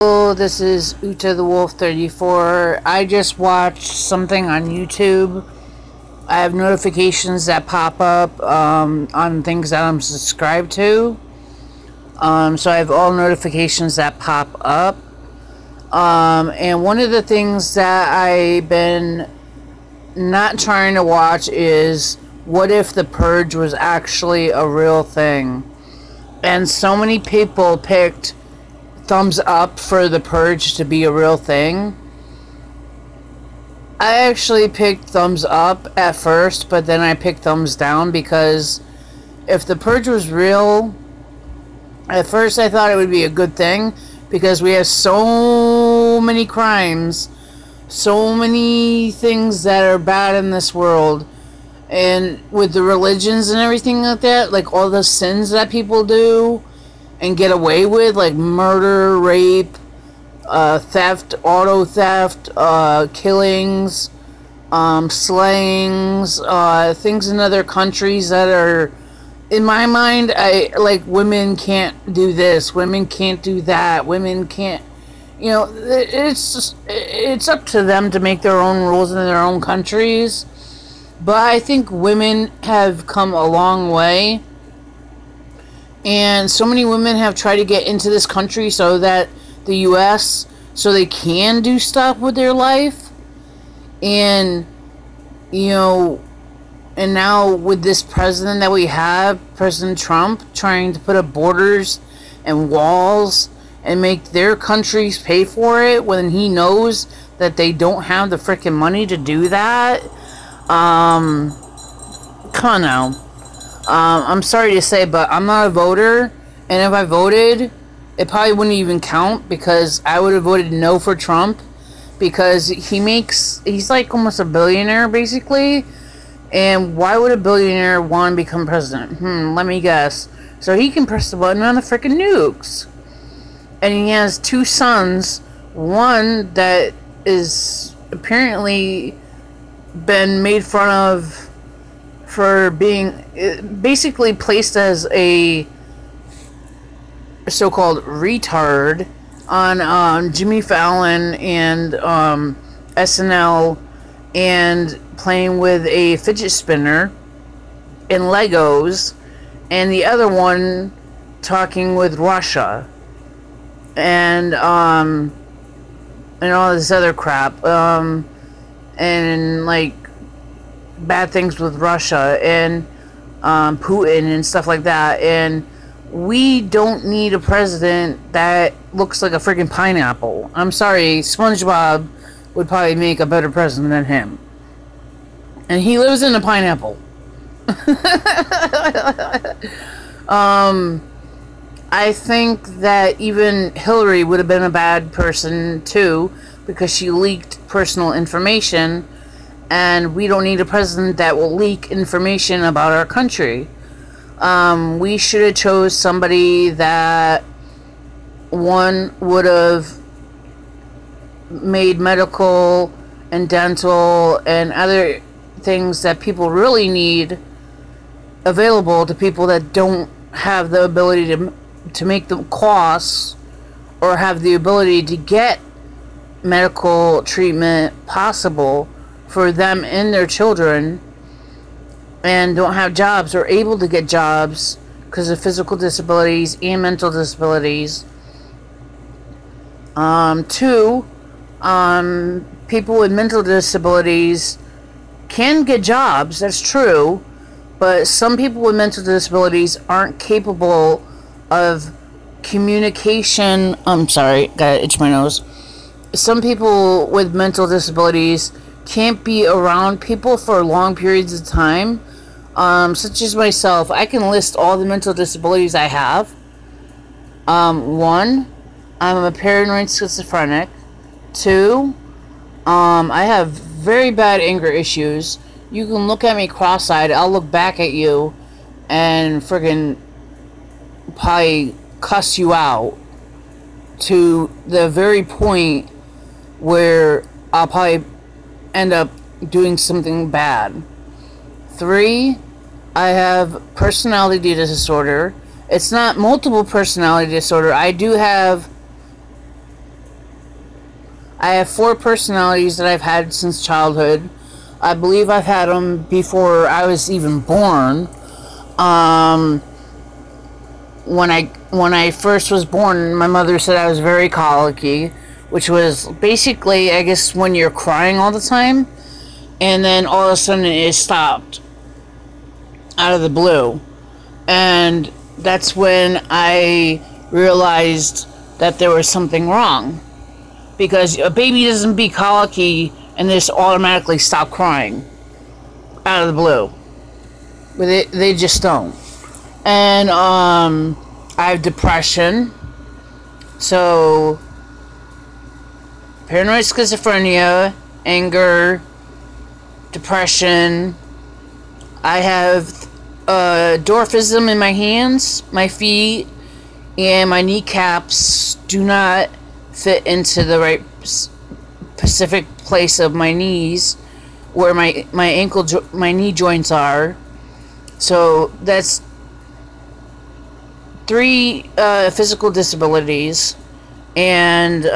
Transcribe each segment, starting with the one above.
Hello, this is Uta the Wolf 34. I just watched something on YouTube. I have notifications that pop up on things that I'm subscribed to. So I have all notifications that pop up. And one of the things that I've been not trying to watch is what if the purge was actually a real thing. And so many people picked thumbs up for the purge to be a real thing. I actually picked thumbs up at first, but then I picked thumbs down because if the purge was real, at first I thought it would be a good thing because we have so many crimes, so many things that are bad in this world, and with the religions and everything like that, like all the sins that people do and get away with, like murder, rape, theft, auto theft, killings, slayings, things in other countries that are, in my mind, women can't do this, women can't do that, women can't, it's up to them to make their own rules in their own countries. But I think women have come a long way. And so many women have tried to get into this country so that the U.S., so they can do stuff with their life. And, and now with this president that we have, President Trump, trying to put up borders and walls and make their countries pay for it when he knows that they don't have the freaking money to do that. Come on now. I'm sorry to say, but I'm not a voter, and if I voted, it probably wouldn't even count because I would have voted no for Trump because he's like almost a billionaire basically, and why would a billionaire want to become president? Let me guess. So he can press the button on the freaking nukes, and he has two sons, one that is apparently been made fun of for being basically placed as a so-called retard on Jimmy Fallon and SNL, and playing with a fidget spinner and Legos, and the other one talking with Russia and all this other crap, and like bad things with Russia and Putin and stuff like that. And we don't need a president that looks like a freaking pineapple. I'm sorry, SpongeBob would probably make a better president than him, and he lives in a pineapple. I think that even Hillary would have been a bad person too because she leaked personal information. And we don't need a president that will leak information about our country. We should have chose somebody that, one, would have made medical and dental and other things that people really need available to people that don't have the ability to make the costs or have the ability to get medical treatment possible for them and their children, and don't have jobs or able to get jobs because of physical disabilities and mental disabilities. Two, people with mental disabilities can get jobs, that's true, but some people with mental disabilities aren't capable of communication. I'm sorry, gotta itch my nose. Some people with mental disabilities can't be around people for long periods of time, such as myself. I can list all the mental disabilities I have. One, I'm a paranoid schizophrenic. Two, I have very bad anger issues. You can look at me cross-eyed, I'll look back at you and friggin' probably cuss you out to the very point where I'll probably end up doing something bad. Three, I have personality disorder. It's not multiple personality disorder. I do have I have 4 personalities that I've had since childhood. I believe I've had them before I was even born. When I first was born, my mother said I was very colicky, which was basically, I guess, when you're crying all the time, and then all of a sudden it stopped out of the blue. And that's when I realized that there was something wrong, because a baby doesn't be colicky and just automatically stop crying out of the blue. But they just don't. And I have depression, so paranoid schizophrenia, anger, depression. I have dwarfism in my hands, my feet, and my kneecaps do not fit into the right specific place of my knees where my knee joints are. So that's 3 physical disabilities, and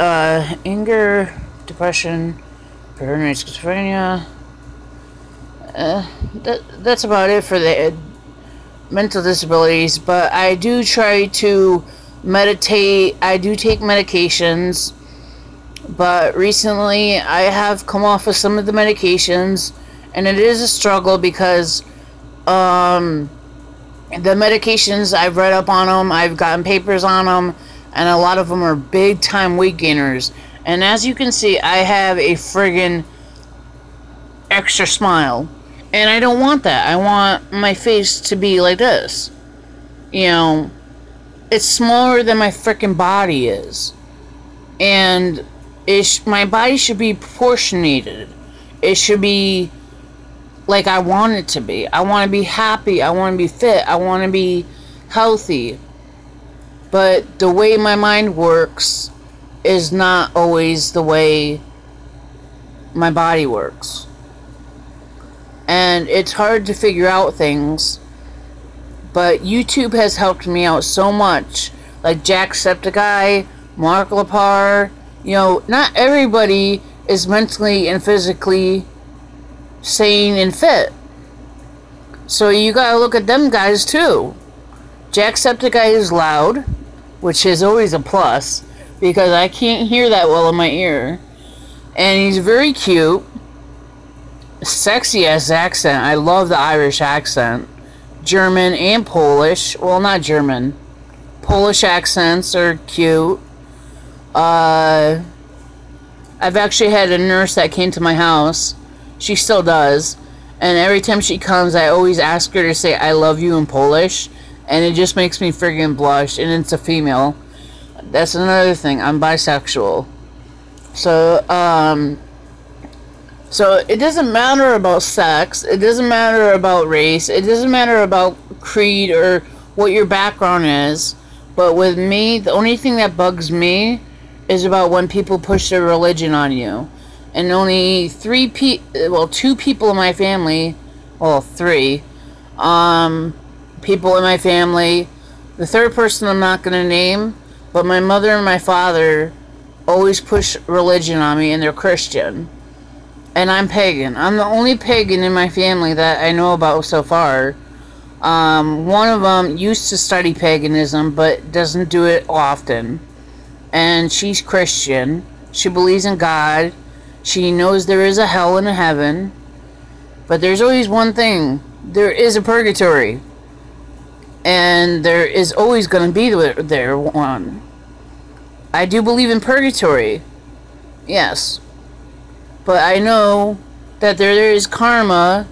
anger, depression, paranoid schizophrenia. That's about it for the mental disabilities. But I do try to meditate. I do take medications, but recently I have come off of some of the medications, and it is a struggle because the medications, I've read up on them, I've gotten papers on them, and a lot of them are big time weight gainers. And as you can see, I have a friggin' extra smile, and I don't want that. I want my face to be like this. You know, it's smaller than my frickin' body is, and my body should be proportionated. It should be like I want it to be. I want to be happy. I want to be fit. I want to be healthy. But the way my mind works is not always the way my body works. And it's hard to figure out things. But YouTube has helped me out so much. Like Jacksepticeye, Mark Lepar. You know, not everybody is mentally and physically sane and fit. So you gotta look at them guys too. Jacksepticeye is loud, which is always a plus, because I can't hear that well in my ear. And he's very cute. Sexy ass accent. I love the Irish accent. German and Polish. Well, not German. Polish accents are cute. I've actually had a nurse that came to my house. She still does. And every time she comes, I always ask her to say I love you in Polish. And it just makes me friggin' blush. And it's a female. That's another thing. I'm bisexual. So it doesn't matter about sex. It doesn't matter about race. It doesn't matter about creed or what your background is. But with me, the only thing that bugs me is about when people push their religion on you. And only 2 people in my family, well, 3 people in my family, the 3rd person I'm not going to name, but my mother and my father always push religion on me, and they're Christian. And I'm pagan. I'm the only pagan in my family that I know about so far. One of them used to study paganism, but doesn't do it often. And she's Christian. She believes in God. She knows there is a hell and a heaven. But there's always one thing. There is a purgatory. And there is always going to be there one. I do believe in purgatory. Yes. But I know that there is karma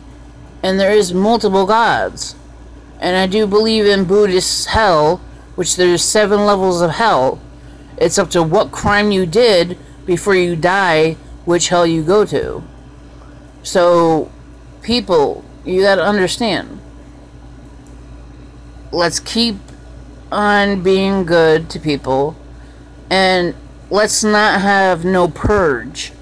and there is multiple gods. And I do believe in Buddhist hell, which there's 7 levels of hell. It's up to what crime you did before you die, which hell you go to. So, people, you gotta understand. Let's keep on being good to people. And let's not have no purge.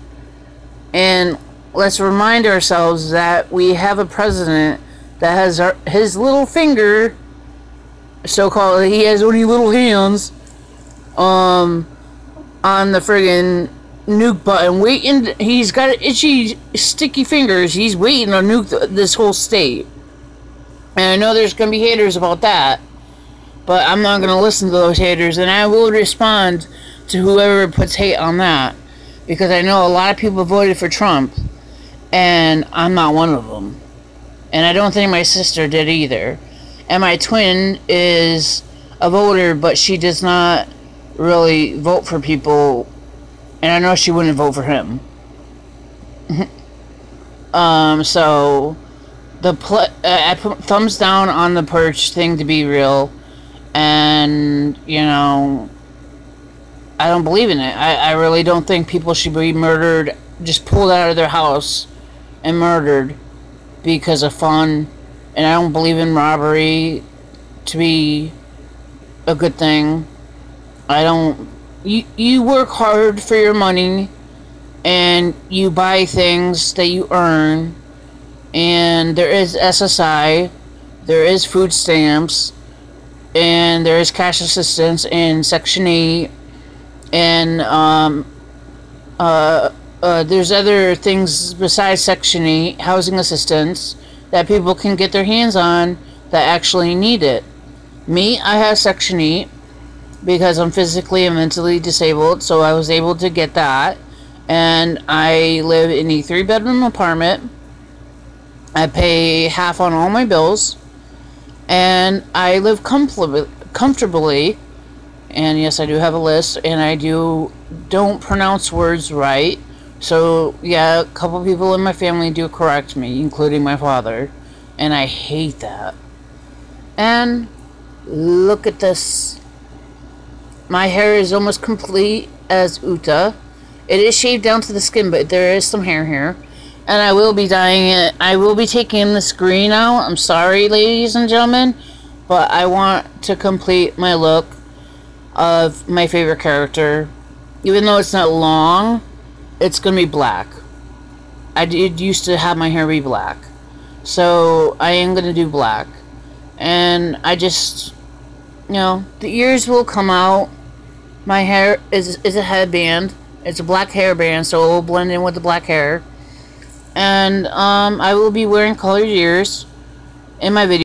And let's remind ourselves that we have a president that has his little finger, so-called, he has only little hands, on the friggin' nuke button, waiting. He's got itchy, sticky fingers. He's waiting to nuke this whole state. And I know there's going to be haters about that, but I'm not going to listen to those haters, and I will respond to whoever puts hate on that, because I know a lot of people voted for Trump, and I'm not one of them. And I don't think my sister did either. And my twin is a voter, but she does not really vote for people, and I know she wouldn't vote for him. So I put thumbs down on the purge thing to be real, and you know, I don't believe in it. I really don't think people should be murdered, just pulled out of their house and murdered because of fun. And I don't believe in robbery to be a good thing. I don't. You work hard for your money, and you buy things that you earn. And there is SSI, there is food stamps, and there is cash assistance in Section 8, and there's other things besides Section 8, housing assistance, that people can get their hands on that actually need it. Me, I have Section 8 because I'm physically and mentally disabled, so I was able to get that. And I live in a 3-bedroom apartment. I pay half on all my bills, and I live comfortably. And yes, I do have a list, and I don't pronounce words right. So yeah, a couple people in my family do correct me, including my father, and I hate that. And look at this. My hair is almost complete as Uta. It is shaved down to the skin, but there is some hair here. And I will be dyeing it. I will be taking this green out. I'm sorry, ladies and gentlemen, but I want to complete my look of my favorite character. Even though it's not long, it's going to be black. I did used to have my hair be black. So I am going to do black. And I just, you know, the ears will come out. My hair is a headband. It's a black hairband, so it will blend in with the black hair. And I will be wearing colored ears in my video.